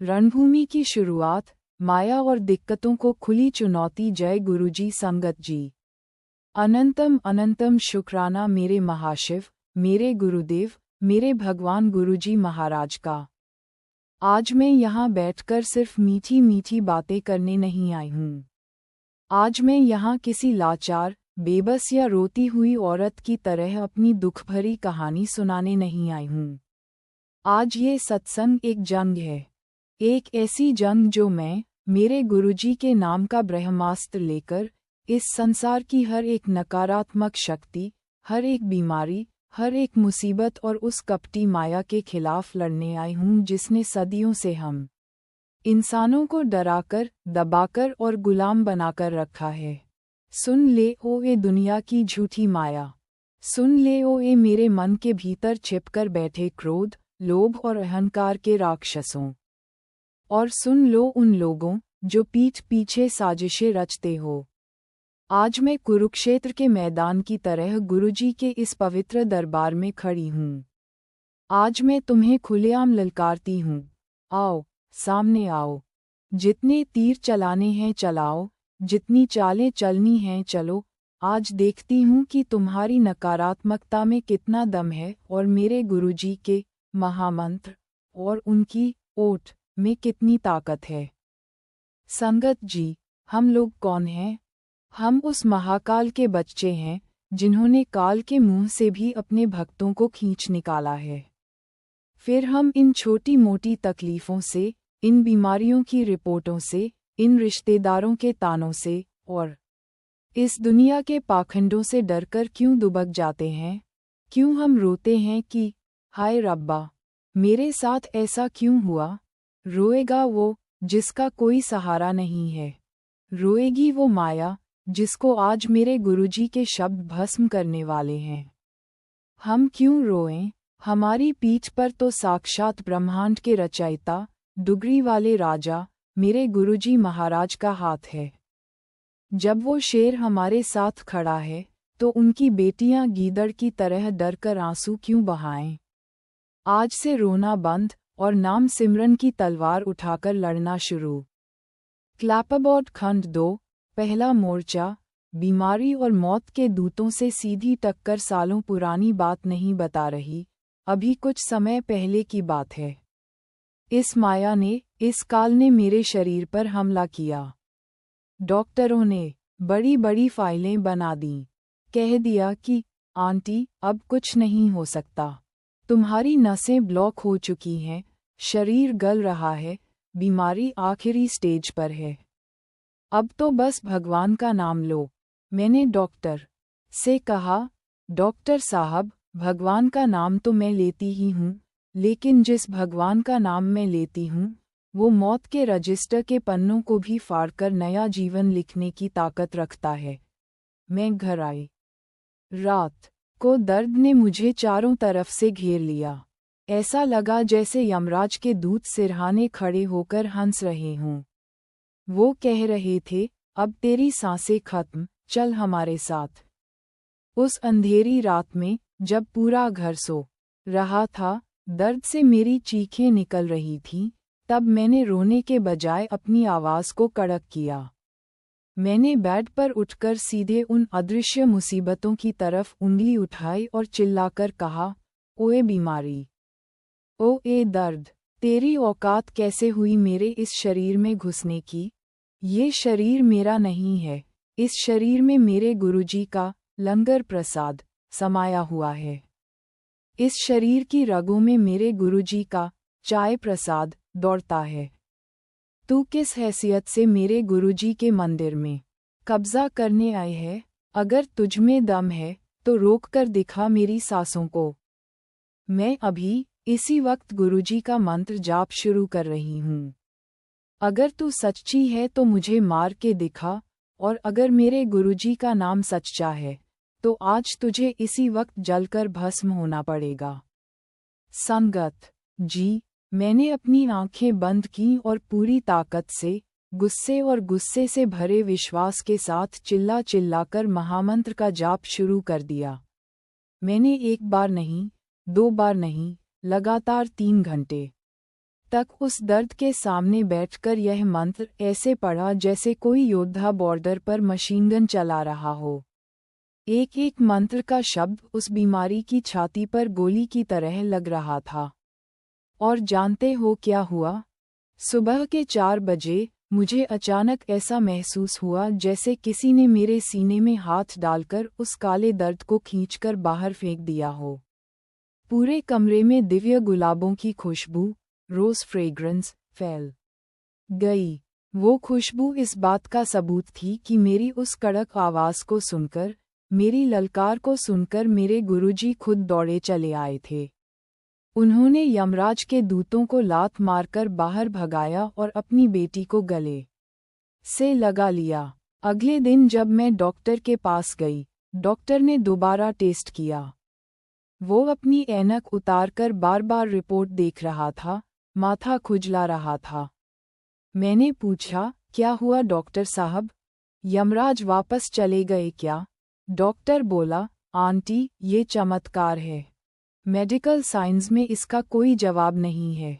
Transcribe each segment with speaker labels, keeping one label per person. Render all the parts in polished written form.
Speaker 1: रणभूमि की शुरुआत, माया और दिक्कतों को खुली चुनौती। जय गुरुजी संगत जी। अनंतम अनंतम शुक्राना मेरे महाशिव, मेरे गुरुदेव, मेरे भगवान गुरुजी महाराज का। आज मैं यहाँ बैठकर सिर्फ मीठी मीठी बातें करने नहीं आई हूँ। आज मैं यहाँ किसी लाचार, बेबस या रोती हुई औरत की तरह अपनी दुख भरी कहानी सुनाने नहीं आई हूँ। आज ये सत्संग एक जंग है, एक ऐसी जंग जो मैं, मेरे गुरुजी के नाम का ब्रह्मास्त्र लेकर, इस संसार की हर एक नकारात्मक शक्ति, हर एक बीमारी, हर एक मुसीबत और उस कपटी माया के खिलाफ लड़ने आई हूँ जिसने सदियों से हम इंसानों को डराकर, दबाकर और गुलाम बनाकर रखा है। सुन ले ओ ये दुनिया की झूठी माया, सुन ले ओ ये मेरे मन के भीतर छिपकर बैठे क्रोध, लोभ और अहंकार के राक्षसों, और सुन लो उन लोगों जो पीठ पीछे साजिशें रचते हो। आज मैं कुरुक्षेत्र के मैदान की तरह गुरुजी के इस पवित्र दरबार में खड़ी हूँ। आज मैं तुम्हें खुलेआम ललकारती हूँ, आओ, सामने आओ। जितने तीर चलाने हैं चलाओ, जितनी चालें चलनी हैं चलो। आज देखती हूँ कि तुम्हारी नकारात्मकता में कितना दम है और मेरे गुरुजी के महामंत्र और उनकी ओट में कितनी ताकत है। संगत जी, हम लोग कौन हैं? हम उस महाकाल के बच्चे हैं जिन्होंने काल के मुंह से भी अपने भक्तों को खींच निकाला है। फिर हम इन छोटी मोटी तकलीफ़ों से, इन बीमारियों की रिपोर्टों से, इन रिश्तेदारों के तानों से और इस दुनिया के पाखंडों से डरकर क्यों दुबक जाते हैं? क्यों हम रोते हैं कि हाय रब्बा, मेरे साथ ऐसा क्यों हुआ? रोएगा वो जिसका कोई सहारा नहीं है, रोएगी वो माया जिसको आज मेरे गुरुजी के शब्द भस्म करने वाले हैं। हम क्यों रोएं? हमारी पीठ पर तो साक्षात ब्रह्मांड के रचयिता, डुगरी वाले राजा, मेरे गुरुजी महाराज का हाथ है। जब वो शेर हमारे साथ खड़ा है, तो उनकी बेटियां गीदड़ की तरह डरकर आंसू क्यों बहाएं? आज से रोना बंद और नाम सिमरन की तलवार उठाकर लड़ना शुरू। क्लैपबोर्ड खंड 2, पहला मोर्चा। बीमारी और मौत के दूतों से सीधी टक्कर सालों पुरानी बात नहीं बता रही, अभी कुछ समय पहले की बात है। इस माया ने, इस काल ने मेरे शरीर पर हमला किया। डॉक्टरों ने बड़ी बड़ी फाइलें बना दीं, कह दिया कि आंटी अब कुछ नहीं हो सकता, तुम्हारी नसें ब्लॉक हो चुकी हैं, शरीर गल रहा है, बीमारी आखिरी स्टेज पर है, अब तो बस भगवान का नाम लो। मैंने डॉक्टर से कहा, डॉक्टर साहब, भगवान का नाम तो मैं लेती ही हूँ, लेकिन जिस भगवान का नाम मैं लेती हूँ, वो मौत के रजिस्टर के पन्नों को भी फाड़कर नया जीवन लिखने की ताकत रखता है। मैं घर आई। रात को दर्द ने मुझे चारों तरफ से घेर लिया। ऐसा लगा जैसे यमराज के दूत सिरहाने खड़े होकर हंस रहे हों। वो कह रहे थे, अब तेरी सांसें खत्म, चल हमारे साथ। उस अंधेरी रात में, जब पूरा घर सो रहा था, दर्द से मेरी चीखें निकल रही थीं, तब मैंने रोने के बजाय अपनी आवाज़ को कड़क किया। मैंने बेड पर उठकर सीधे उन अदृश्य मुसीबतों की तरफ उंगली उठाई और चिल्लाकर कहा, ओए बीमारी, ओ ए दर्द, तेरी औकात कैसे हुई मेरे इस शरीर में घुसने की? ये शरीर मेरा नहीं है, इस शरीर में मेरे गुरुजी का लंगर प्रसाद समाया हुआ है। इस शरीर की रगों में मेरे गुरुजी का चाय प्रसाद दौड़ता है। तू किस हैसियत से मेरे गुरुजी के मंदिर में कब्जा करने आए है? अगर तुझमें दम है तो रोक कर दिखा मेरी सांसों को। मैं अभी इसी वक्त गुरुजी का मंत्र जाप शुरू कर रही हूँ। अगर तू सच्ची है तो मुझे मार के दिखा, और अगर मेरे गुरुजी का नाम सच्चा है तो आज तुझे इसी वक्त जलकर भस्म होना पड़ेगा। संगत जी, मैंने अपनी आंखें बंद की और पूरी ताकत से, गुस्से और गुस्से से भरे विश्वास के साथ चिल्ला चिल्लाकर महामंत्र का जाप शुरू कर दिया। मैंने एक बार नहीं, 2 बार नहीं, लगातार 3 घंटे तक उस दर्द के सामने बैठकर यह मंत्र ऐसे पढ़ा जैसे कोई योद्धा बॉर्डर पर मशीनगन चला रहा हो। एक एक मंत्र का शब्द उस बीमारी की छाती पर गोली की तरह लग रहा था। और जानते हो क्या हुआ? सुबह के 4 बजे मुझे अचानक ऐसा महसूस हुआ जैसे किसी ने मेरे सीने में हाथ डालकर उस काले दर्द को खींचकर बाहर फेंक दिया हो। पूरे कमरे में दिव्य गुलाबों की खुशबू, रोज फ्रेग्रेंस, फैल गई। वो खुशबू इस बात का सबूत थी कि मेरी उस कड़क आवाज़ को सुनकर, मेरी ललकार को सुनकर मेरे गुरुजी खुद दौड़े चले आए थे। उन्होंने यमराज के दूतों को लात मारकर बाहर भगाया और अपनी बेटी को गले से लगा लिया। अगले दिन जब मैं डॉक्टर के पास गई, डॉक्टर ने दोबारा टेस्ट किया। वो अपनी ऐनक उतारकर बार-बार रिपोर्ट देख रहा था, माथा खुजला रहा था। मैंने पूछा, क्या हुआ डॉक्टर साहब? यमराज वापस चले गए क्या? डॉक्टर बोला, आंटी, ये चमत्कार है। मेडिकल साइंस में इसका कोई जवाब नहीं है।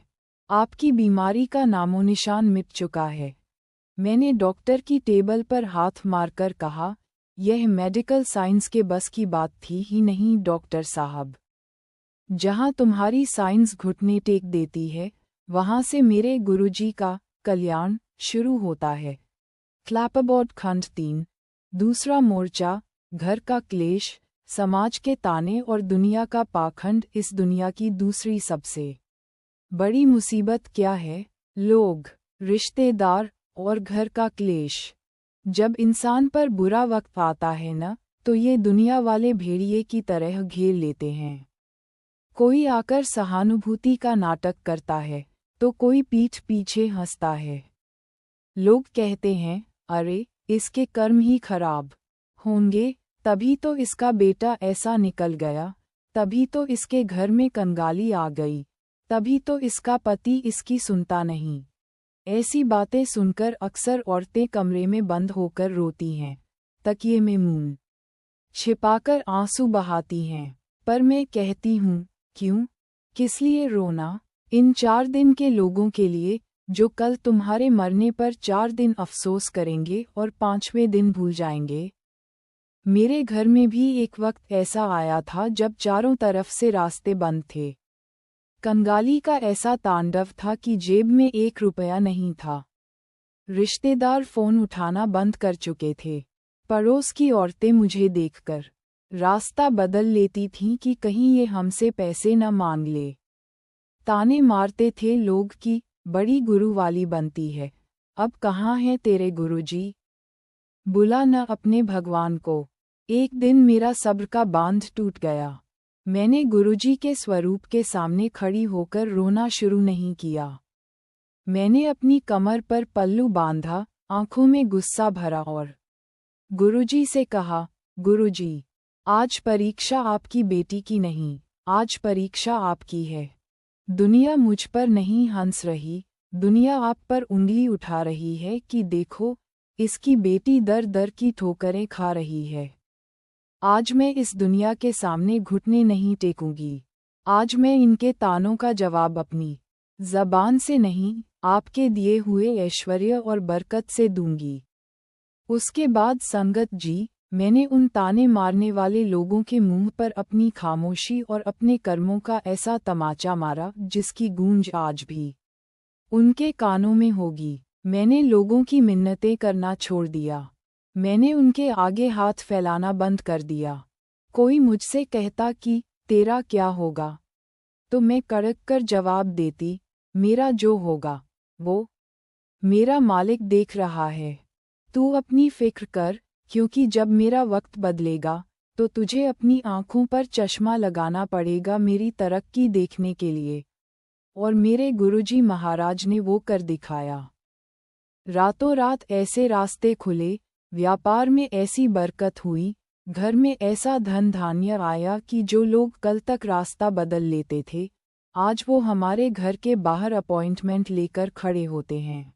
Speaker 1: आपकी बीमारी का नामोनिशान मिट चुका है। मैंने डॉक्टर की टेबल पर हाथ मारकर कहा, यह मेडिकल साइंस के बस की बात थी ही नहीं डॉक्टर साहब। जहाँ तुम्हारी साइंस घुटने टेक देती है, वहाँ से मेरे गुरुजी का कल्याण शुरू होता है। क्लैपबोर्ड खंड 3। दूसरा मोर्चा, घर का क्लेश, समाज के ताने और दुनिया का पाखंड। इस दुनिया की दूसरी सबसे बड़ी मुसीबत क्या है? लोग, रिश्तेदार और घर का क्लेश। जब इंसान पर बुरा वक्त आता है न, तो ये दुनिया वाले भेड़िए की तरह घेर लेते हैं। कोई आकर सहानुभूति का नाटक करता है, तो कोई पीठ पीछे हंसता है। लोग कहते हैं, अरे, इसके कर्म ही खराब होंगे, तभी तो इसका बेटा ऐसा निकल गया, तभी तो इसके घर में कंगाली आ गई, तभी तो इसका पति इसकी सुनता नहीं। ऐसी बातें सुनकर अक्सर औरतें कमरे में बंद होकर रोती हैं, तकिए में मुंह छिपाकर आंसू बहाती हैं। पर मैं कहती हूँ, क्यों? किस लिए रोना? इन 4 दिन के लोगों के लिए, जो कल तुम्हारे मरने पर 4 दिन अफसोस करेंगे और 5वें दिन भूल जाएंगे। मेरे घर में भी एक वक्त ऐसा आया था जब चारों तरफ से रास्ते बंद थे। कंगाली का ऐसा तांडव था कि जेब में 1 रुपया नहीं था। रिश्तेदार फ़ोन उठाना बंद कर चुके थे। पड़ोस की औरतें मुझे देखकर रास्ता बदल लेती थीं कि कहीं ये हमसे पैसे न मांग ले। ताने मारते थे लोग कि बड़ी गुरु वाली बनती है, अब कहाँ हैं तेरे गुरुजी? बुला न अपने भगवान को। एक दिन मेरा सब्र का बांध टूट गया। मैंने गुरुजी के स्वरूप के सामने खड़ी होकर रोना शुरू नहीं किया। मैंने अपनी कमर पर पल्लू बांधा, आंखों में गुस्सा भरा और गुरुजी से कहा, गुरुजी, आज परीक्षा आपकी बेटी की नहीं, आज परीक्षा आपकी है। दुनिया मुझ पर नहीं हंस रही, दुनिया आप पर उंगली उठा रही है कि देखो, इसकी बेटी दर दर की ठोकरें खा रही है। आज मैं इस दुनिया के सामने घुटने नहीं टेकूंगी। आज मैं इनके तानों का जवाब अपनी ज़बान से नहीं, आपके दिए हुए ऐश्वर्य और बरकत से दूंगी। उसके बाद संगत जी, मैंने उन ताने मारने वाले लोगों के मुंह पर अपनी खामोशी और अपने कर्मों का ऐसा तमाचा मारा जिसकी गूंज आज भी उनके कानों में होगी। मैंने लोगों की मिन्नतें करना छोड़ दिया। मैंने उनके आगे हाथ फैलाना बंद कर दिया। कोई मुझसे कहता कि तेरा क्या होगा, तो मैं कड़क कर जवाब देती, मेरा जो होगा वो मेरा मालिक देख रहा है। तू अपनी फिक्र कर, क्योंकि जब मेरा वक्त बदलेगा तो तुझे अपनी आंखों पर चश्मा लगाना पड़ेगा मेरी तरक्की देखने के लिए। और मेरे गुरुजी महाराज ने वो कर दिखाया। रातों रात ऐसे रास्ते खुले, व्यापार में ऐसी बरकत हुई, घर में ऐसा धन धान्य आया कि जो लोग कल तक रास्ता बदल लेते थे, आज वो हमारे घर के बाहर अपॉइंटमेंट लेकर खड़े होते हैं।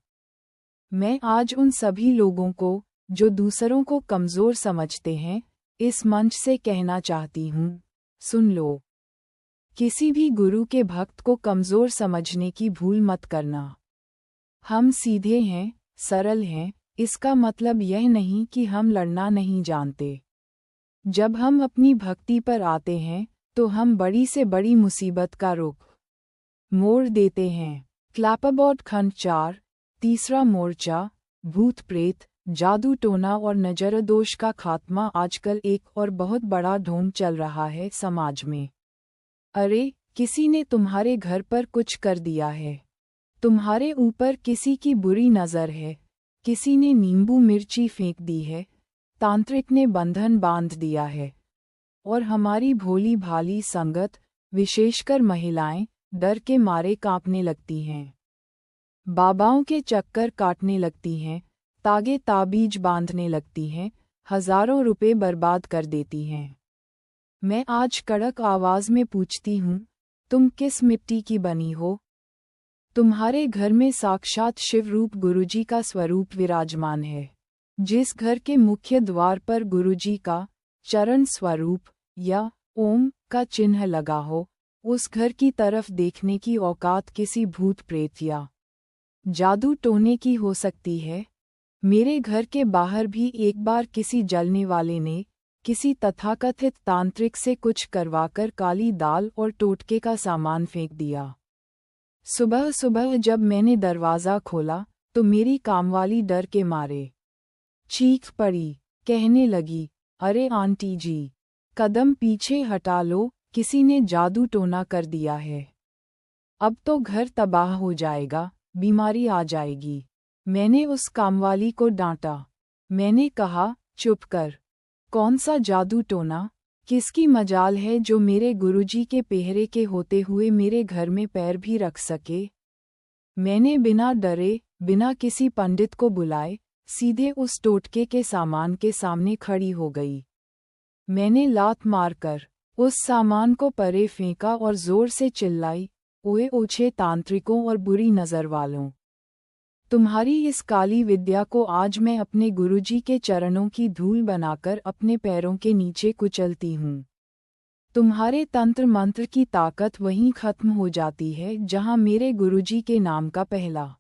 Speaker 1: मैं आज उन सभी लोगों को, जो दूसरों को कमज़ोर समझते हैं, इस मंच से कहना चाहती हूँ, सुन लो। किसी भी गुरु के भक्त को कमज़ोर समझने की भूल मत करना। हम सीधे हैं, सरल हैं, इसका मतलब यह नहीं कि हम लड़ना नहीं जानते। जब हम अपनी भक्ति पर आते हैं तो हम बड़ी से बड़ी मुसीबत का रुख मोड़ देते हैं। क्लैपरबोर्ड खंड 4, तीसरा मोर्चा, भूत प्रेत, जादू टोना और नजरदोष का खात्मा आजकल एक और बहुत बड़ा ढोंग चल रहा है समाज में। अरे, किसी ने तुम्हारे घर पर कुछ कर दिया है, तुम्हारे ऊपर किसी की बुरी नज़र है, किसी ने नींबू मिर्ची फेंक दी है, तांत्रिक ने बंधन बांध दिया है। और हमारी भोली भाली संगत, विशेषकर महिलाएं, डर के मारे कांपने लगती हैं, बाबाओं के चक्कर काटने लगती हैं, तागे ताबीज बांधने लगती हैं, हजारों रुपए बर्बाद कर देती हैं। मैं आज कड़क आवाज में पूछती हूँ, तुम किस मिट्टी की बनी हो? तुम्हारे घर में साक्षात शिव रूप गुरुजी का स्वरूप विराजमान है। जिस घर के मुख्य द्वार पर गुरुजी का चरण स्वरूप या ओम का चिन्ह लगा हो, उस घर की तरफ देखने की औकात किसी भूत प्रेत या जादू टोने की हो सकती है। मेरे घर के बाहर भी एक बार किसी जलने वाले ने किसी तथाकथित तांत्रिक से कुछ करवाकर काली दाल और टोटके का सामान फेंक दिया। सुबह सुबह जब मैंने दरवाज़ा खोला तो मेरी कामवाली डर के मारे चीख पड़ी, कहने लगी, अरे आंटी जी, कदम पीछे हटा लो, किसी ने जादू टोना कर दिया है। अब तो घर तबाह हो जाएगा, बीमारी आ जाएगी। मैंने उस कामवाली को डांटा। मैंने कहा, चुप कर, कौन सा जादू टोना? किसकी मजाल है जो मेरे गुरुजी के पहरे के होते हुए मेरे घर में पैर भी रख सके? मैंने बिना डरे, बिना किसी पंडित को बुलाए, सीधे उस टोटके के सामान के सामने खड़ी हो गई। मैंने लात मारकर उस सामान को परे फेंका और जोर से चिल्लाई, ओए ओछे तांत्रिकों और बुरी नज़र वालों! तुम्हारी इस काली विद्या को आज मैं अपने गुरुजी के चरणों की धूल बनाकर अपने पैरों के नीचे कुचलती हूँ। तुम्हारे तंत्र मंत्र की ताकत वहीं खत्म हो जाती है जहाँ मेरे गुरुजी के नाम का पहला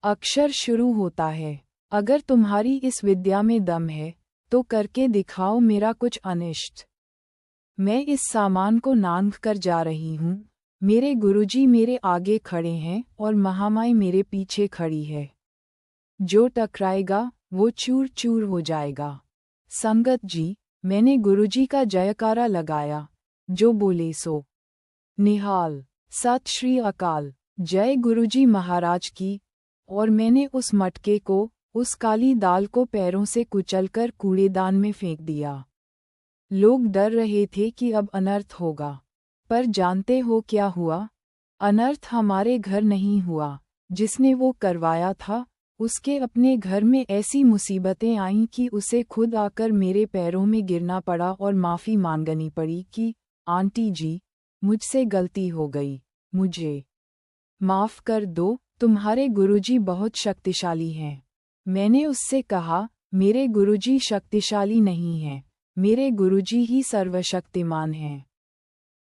Speaker 1: अक्षर शुरू होता है। अगर तुम्हारी इस विद्या में दम है तो करके दिखाओ मेरा कुछ अनिष्ट। मैं इस सामान को नांग कर जा रही हूँ। मेरे गुरुजी मेरे आगे खड़े हैं और महामाई मेरे पीछे खड़ी है। जो टकराएगा वो चूर चूर हो जाएगा। संगत जी, मैंने गुरुजी का जयकारा लगाया, जो बोले सो निहाल। सत श्री अकाल, जय गुरुजी महाराज की। और मैंने उस मटके को, उस काली दाल को पैरों से कुचलकर कूड़ेदान में फेंक दिया। लोग डर रहे थे कि अब अनर्थ होगा, पर जानते हो क्या हुआ? अनर्थ हमारे घर नहीं हुआ। जिसने वो करवाया था, उसके अपने घर में ऐसी मुसीबतें आईं कि उसे खुद आकर मेरे पैरों में गिरना पड़ा और माफ़ी मांगनी पड़ी कि आंटी जी, मुझसे गलती हो गई, मुझे माफ़ कर दो, तुम्हारे गुरुजी बहुत शक्तिशाली हैं। मैंने उससे कहा, मेरे गुरुजी शक्तिशाली नहीं हैं, मेरे गुरुजी ही सर्वशक्तिमान हैं।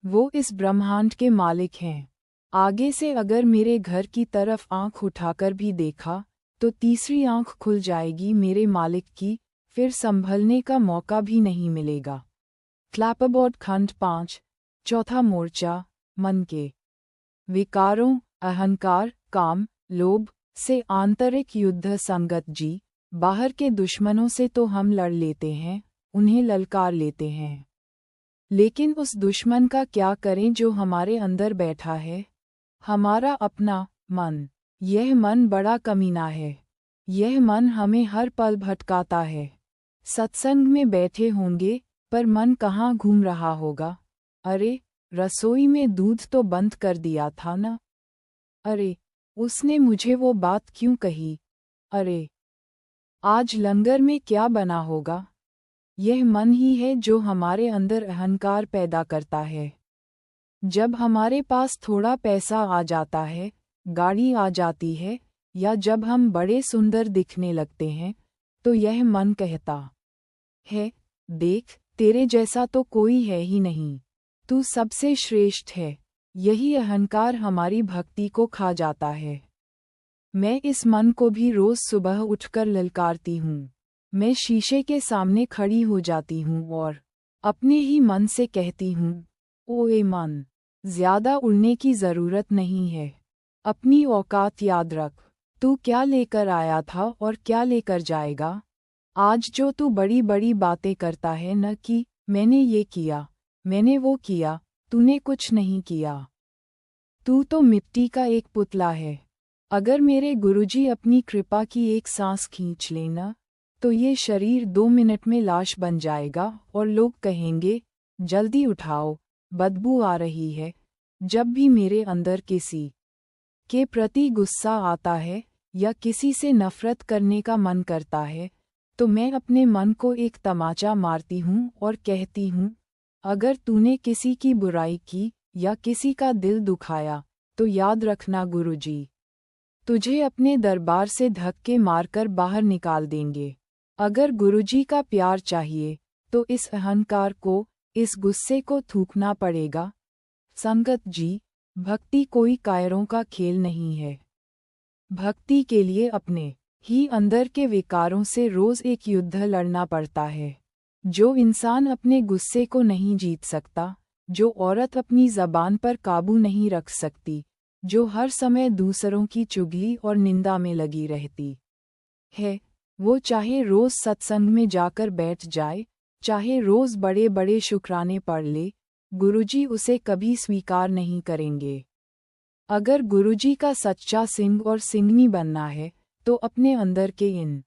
Speaker 1: वो इस ब्रह्मांड के मालिक हैं। आगे से अगर मेरे घर की तरफ आंख उठाकर भी देखा तो तीसरी आंख खुल जाएगी मेरे मालिक की, फिर संभलने का मौका भी नहीं मिलेगा। क्लैपरबोर्ड खंड 5, चौथा मोर्चा, मन के विकारों, अहंकार, काम, लोभ से आंतरिक युद्ध। संगत जी, बाहर के दुश्मनों से तो हम लड़ लेते हैं, उन्हें ललकार लेते हैं, लेकिन उस दुश्मन का क्या करें जो हमारे अंदर बैठा है? हमारा अपना मन। यह मन बड़ा कमीना है। यह मन हमें हर पल भटकाता है। सत्संग में बैठे होंगे पर मन कहाँ घूम रहा होगा? अरे, रसोई में दूध तो बंद कर दिया था ना? अरे, उसने मुझे वो बात क्यों कही? अरे, आज लंगर में क्या बना होगा? यह मन ही है जो हमारे अंदर अहंकार पैदा करता है। जब हमारे पास थोड़ा पैसा आ जाता है, गाड़ी आ जाती है, या जब हम बड़े सुंदर दिखने लगते हैं, तो यह मन कहता है, देख, तेरे जैसा तो कोई है ही नहीं, तू सबसे श्रेष्ठ है। यही अहंकार हमारी भक्ति को खा जाता है। मैं इस मन को भी रोज सुबह उठकर ललकारती हूँ। मैं शीशे के सामने खड़ी हो जाती हूँ और अपने ही मन से कहती हूँ, ओए मन, ज्यादा उड़ने की जरूरत नहीं है। अपनी औकात याद रख। तू क्या लेकर आया था और क्या लेकर जाएगा। आज जो तू बड़ी बड़ी बातें करता है, न कि मैंने ये किया, मैंने वो किया, तूने कुछ नहीं किया। तू तो मिट्टी का एक पुतला है। अगर मेरे गुरुजी अपनी कृपा की एक सांस खींच लेना, तो ये शरीर 2 मिनट में लाश बन जाएगा और लोग कहेंगे, जल्दी उठाओ, बदबू आ रही है। जब भी मेरे अंदर किसी के प्रति गुस्सा आता है या किसी से नफरत करने का मन करता है, तो मैं अपने मन को एक तमाचा मारती हूँ और कहती हूँ, अगर तूने किसी की बुराई की या किसी का दिल दुखाया, तो याद रखना गुरुजी तुझे अपने दरबार से धक्के मारकर बाहर निकाल देंगे। अगर गुरुजी का प्यार चाहिए, तो इस अहंकार को, इस गुस्से को थूकना पड़ेगा। संगत जी, भक्ति कोई कायरों का खेल नहीं है। भक्ति के लिए अपने ही अंदर के विकारों से रोज एक युद्ध लड़ना पड़ता है। जो इंसान अपने गुस्से को नहीं जीत सकता, जो औरत अपनी ज़बान पर काबू नहीं रख सकती, जो हर समय दूसरों की चुगली और निंदा में लगी रहती है, वो चाहे रोज सत्संग में जाकर बैठ जाए, चाहे रोज बड़े बड़े शुक्राने पढ़ ले, गुरुजी उसे कभी स्वीकार नहीं करेंगे। अगर गुरुजी का सच्चा सिंह और सिंहनी बनना है, तो अपने अंदर के इन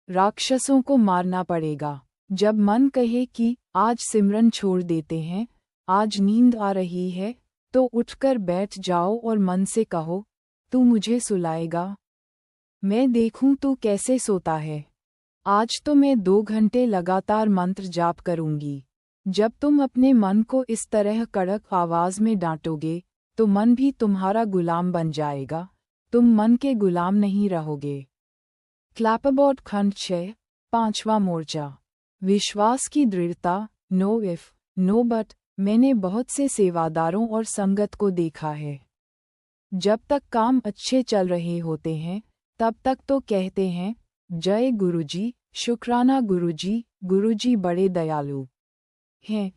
Speaker 1: राक्षसों को मारना पड़ेगा। जब मन कहे कि आज सिमरन छोड़ देते हैं, आज नींद आ रही है, तो उठकर बैठ जाओ और मन से कहो, तू मुझे सुलाएगा? मैं देखूं तू कैसे सोता है। आज तो मैं 2 घंटे लगातार मंत्र जाप करूंगी। जब तुम अपने मन को इस तरह कड़क आवाज में डांटोगे, तो मन भी तुम्हारा गुलाम बन जाएगा, तुम मन के गुलाम नहीं रहोगे। क्लैपबोर्ड खंड 6, 5वां मोर्चा। विश्वास की दृढ़ता। No if, no but. मैंने बहुत से सेवादारों और संगत को देखा है। जब तक काम अच्छे चल रहे होते हैं, तब तक तो कहते हैं, जय गुरुजी, शुक्राना गुरुजी, गुरुजी बड़े दयालु हैं।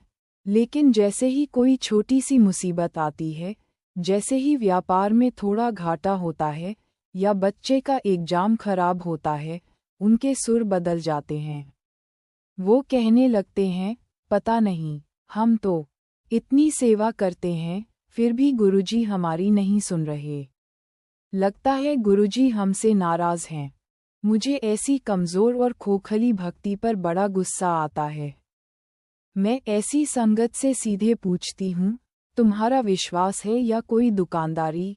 Speaker 1: लेकिन जैसे ही कोई छोटी सी मुसीबत आती है, जैसे ही व्यापार में थोड़ा घाटा होता है या बच्चे का एग्जाम खराब होता है, उनके सुर बदल जाते हैं। वो कहने लगते हैं, पता नहीं, हम तो इतनी सेवा करते हैं, फिर भी गुरुजी हमारी नहीं सुन रहे। लगता है गुरुजी हमसे नाराज हैं। मुझे ऐसी कमज़ोर और खोखली भक्ति पर बड़ा गुस्सा आता है। मैं ऐसी संगत से सीधे पूछती हूँ, तुम्हारा विश्वास है या कोई दुकानदारी?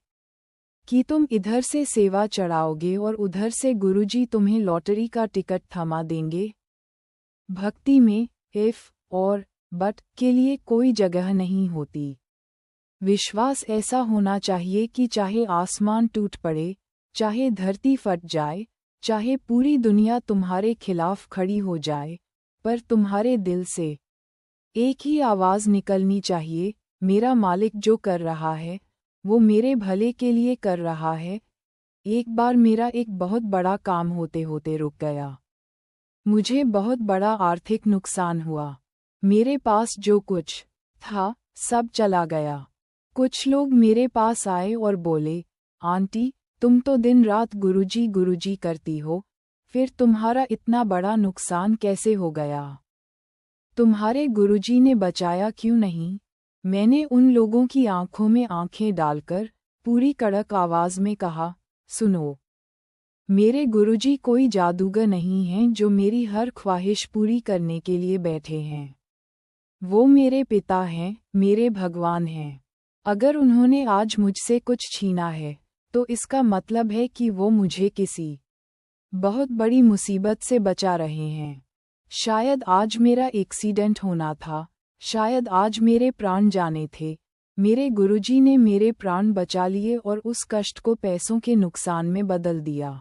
Speaker 1: कि तुम इधर से सेवा चढ़ाओगे और उधर से गुरुजी तुम्हें लॉटरी का टिकट थमा देंगे? भक्ति में इफ और बट के लिए कोई जगह नहीं होती। विश्वास ऐसा होना चाहिए कि चाहे आसमान टूट पड़े, चाहे धरती फट जाए, चाहे पूरी दुनिया तुम्हारे खिलाफ खड़ी हो जाए, पर तुम्हारे दिल से एक ही आवाज़ निकलनी चाहिए, मेरा मालिक जो कर रहा है, वो मेरे भले के लिए कर रहा है। एक बार मेरा एक बहुत बड़ा काम होते होते रुक गया। मुझे बहुत बड़ा आर्थिक नुकसान हुआ। मेरे पास जो कुछ था, सब चला गया। कुछ लोग मेरे पास आए और बोले, आंटी, तुम तो दिन रात गुरुजी गुरुजी करती हो, फिर तुम्हारा इतना बड़ा नुकसान कैसे हो गया? तुम्हारे गुरुजी ने बचाया क्यों नहीं? मैंने उन लोगों की आंखों में आंखें डालकर पूरी कड़क आवाज में कहा, सुनो, मेरे गुरुजी कोई जादूगर नहीं हैं जो मेरी हर ख्वाहिश पूरी करने के लिए बैठे हैं। वो मेरे पिता हैं, मेरे भगवान हैं। अगर उन्होंने आज मुझसे कुछ छीना है, तो इसका मतलब है कि वो मुझे किसी बहुत बड़ी मुसीबत से बचा रहे हैं। शायद आज मेरा एक्सीडेंट होना था, शायद आज मेरे प्राण जाने थे। मेरे गुरुजी ने मेरे प्राण बचा लिए और उस कष्ट को पैसों के नुकसान में बदल दिया।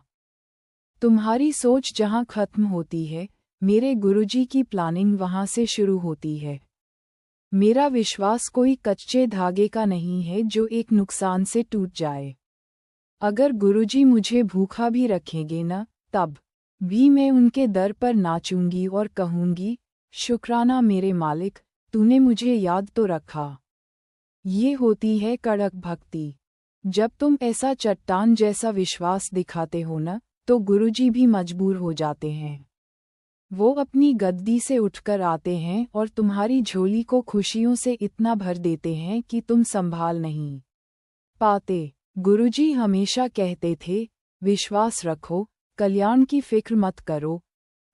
Speaker 1: तुम्हारी सोच जहाँ खत्म होती है, मेरे गुरुजी की प्लानिंग वहाँ से शुरू होती है। मेरा विश्वास कोई कच्चे धागे का नहीं है जो एक नुकसान से टूट जाए। अगर गुरुजी मुझे भूखा भी रखेंगे न, तब भी मैं उनके दर पर नाचूंगी और कहूंगी, शुक्राना मेरे मालिक, तूने मुझे याद तो रखा। ये होती है कड़क भक्ति। जब तुम ऐसा चट्टान जैसा विश्वास दिखाते हो न, तो गुरुजी भी मजबूर हो जाते हैं। वो अपनी गद्दी से उठकर आते हैं और तुम्हारी झोली को खुशियों से इतना भर देते हैं कि तुम संभाल नहीं पाते। गुरुजी हमेशा कहते थे, विश्वास रखो, कल्याण की फिक्र मत करो,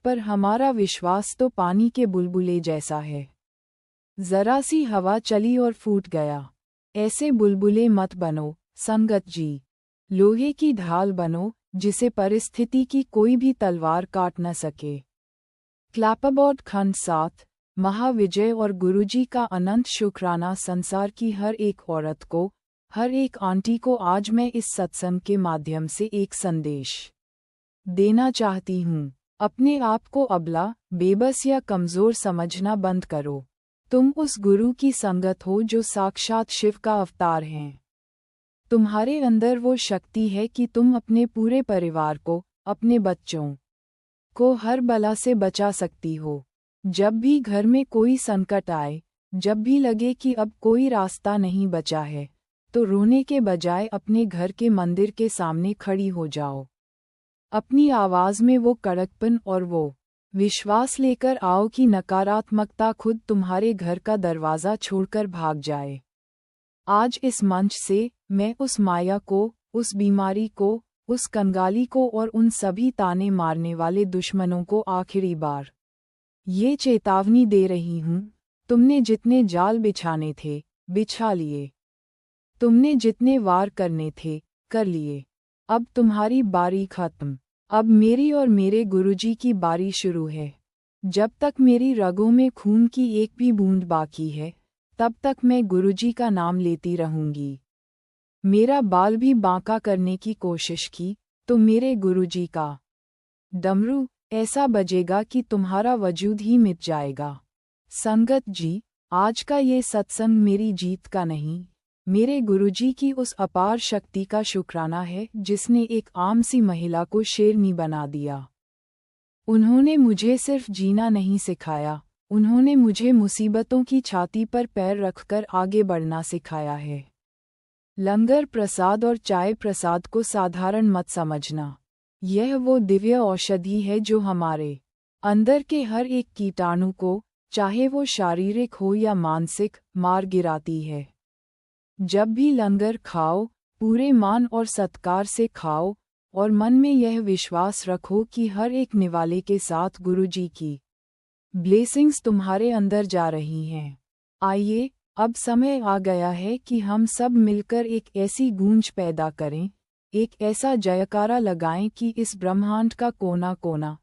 Speaker 1: पर हमारा विश्वास तो पानी के बुलबुले जैसा है। जरा सी हवा चली और फूट गया। ऐसे बुलबुले मत बनो संगत जी। लोहे की ढाल बनो जिसे परिस्थिति की कोई भी तलवार काट न सके। क्लैपरबोर्ड खंड 7 महाविजय और गुरुजी का अनंत शुक्राना। संसार की हर एक औरत को, हर एक आंटी को आज मैं इस सत्संग के माध्यम से एक संदेश देना चाहती हूँ। अपने आप को अबला, बेबस या कमज़ोर समझना बंद करो। तुम उस गुरु की संगत हो जो साक्षात शिव का अवतार हैं। तुम्हारे अंदर वो शक्ति है कि तुम अपने पूरे परिवार को, अपने बच्चों को हर बला से बचा सकती हो। जब भी घर में कोई संकट आए, जब भी लगे कि अब कोई रास्ता नहीं बचा है, तो रोने के बजाय अपने घर के मंदिर के सामने खड़ी हो जाओ। अपनी आवाज़ में वो कड़कपन और वो विश्वास लेकर आओ कि नकारात्मकता खुद तुम्हारे घर का दरवाज़ा छोड़कर भाग जाए। आज इस मंच से मैं उस माया को, उस बीमारी को, उस कंगाली को और उन सभी ताने मारने वाले दुश्मनों को आखिरी बार ये चेतावनी दे रही हूँ, तुमने जितने जाल बिछाने थे, बिछा लिए। तुमने जितने वार करने थे, कर लिए। अब तुम्हारी बारी खत्म। अब मेरी और मेरे गुरुजी की बारी शुरू है। जब तक मेरी रगों में खून की एक भी बूंद बाकी है, तब तक मैं गुरुजी का नाम लेती रहूंगी। मेरा बाल भी बांका करने की कोशिश की, तो मेरे गुरुजी का डमरू ऐसा बजेगा कि तुम्हारा वजूद ही मिट जाएगा। संगत जी, आज का ये सत्संग मेरी जीत का नहीं, मेरे गुरुजी की उस अपार शक्ति का शुक्राना है जिसने एक आम सी महिला को शेरनी बना दिया। उन्होंने मुझे सिर्फ जीना नहीं सिखाया, उन्होंने मुझे मुसीबतों की छाती पर पैर रखकर आगे बढ़ना सिखाया है। लंगर प्रसाद और चाय प्रसाद को साधारण मत समझना। यह वो दिव्य औषधि है जो हमारे अंदर के हर एक कीटाणु को, चाहे वो शारीरिक हो या मानसिक, मार गिराती है। जब भी लंगर खाओ, पूरे मान और सत्कार से खाओ और मन में यह विश्वास रखो कि हर एक निवाले के साथ गुरुजी की ब्लेसिंग्स तुम्हारे अंदर जा रही हैं। आइए, अब समय आ गया है कि हम सब मिलकर एक ऐसी गूंज पैदा करें, एक ऐसा जयकारा लगाएं कि इस ब्रह्मांड का कोना कोना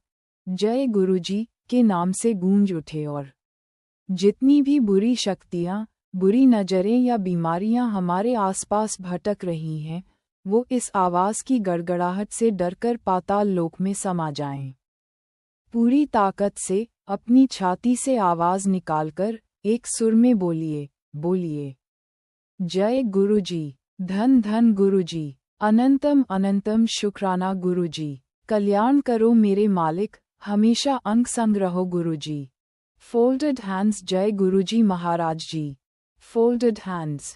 Speaker 1: जय गुरुजी के नाम से गूंज उठे और जितनी भी बुरी शक्तियाँ, बुरी नज़रें या बीमारियां हमारे आसपास भटक रही हैं, वो इस आवाज़ की गड़गड़ाहट से डरकर पाताल लोक में समा जाएं। पूरी ताकत से अपनी छाती से आवाज़ निकालकर एक सुर में बोलिए, बोलिए, जय गुरुजी, धन धन गुरुजी, अनंतम अनंतम शुक्राना गुरुजी, कल्याण करो मेरे मालिक, हमेशा अंग संग रहो गुरुजी। फोल्डेड हैंड्स, जय गुरुजी महाराज जी। Folded hands.